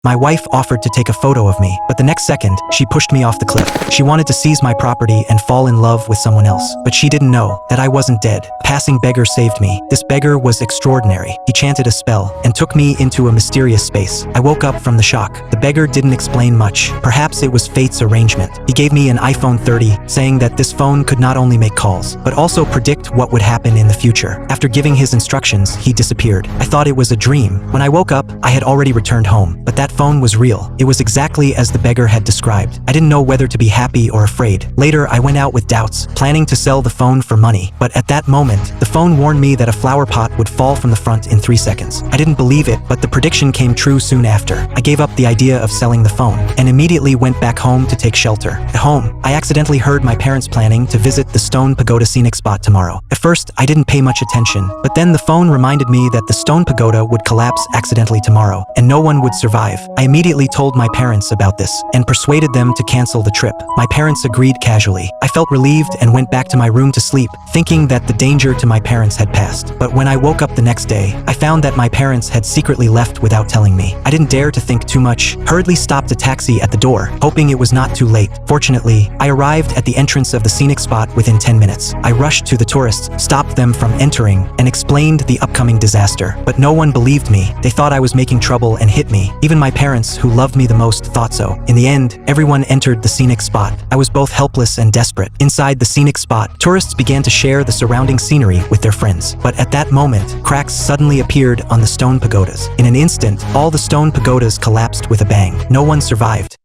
My wife offered to take a photo of me, but the next second, she pushed me off the cliff. She wanted to seize my property and fall in love with someone else, but she didn't know that I wasn't dead. A passing beggar saved me. This beggar was extraordinary. He chanted a spell and took me into a mysterious space. I woke up from the shock. The beggar didn't explain much. Perhaps it was fate's arrangement. He gave me an iPhone 30, saying that this phone could not only make calls, but also predict what would happen in the future. After giving his instructions, he disappeared. I thought it was a dream. When I woke up, I had already returned home, but that phone was real. It was exactly as the beggar had described. I didn't know whether to be happy or afraid. Later, I went out with doubts, planning to sell the phone for money. But at that moment, the phone warned me that a flower pot would fall from the front in 3 seconds. I didn't believe it, but the prediction came true soon after. I gave up the idea of selling the phone and immediately went back home to take shelter. At home, I accidentally heard my parents planning to visit the Stone Pagoda scenic spot tomorrow. At first, I didn't pay much attention, but then the phone reminded me that the Stone Pagoda would collapse accidentally tomorrow and no one would survive. I immediately told my parents about this and persuaded them to cancel the trip. My parents agreed casually. I felt relieved and went back to my room to sleep, thinking that the danger to my parents had passed. But when I woke up the next day, I found that my parents had secretly left without telling me. I didn't dare to think too much, hurriedly stopped a taxi at the door, hoping it was not too late. Fortunately, I arrived at the entrance of the scenic spot within 10 minutes. I rushed to the tourists, stopped them from entering, and explained the upcoming disaster. But no one believed me. They thought I was making trouble and hit me. Even my parents, who loved me the most, thought so. In the end, everyone entered the scenic spot. I was both helpless and desperate. Inside the scenic spot, tourists began to share the surrounding scenery with their friends. But at that moment, cracks suddenly appeared on the stone pagodas. In an instant, all the stone pagodas collapsed with a bang. No one survived.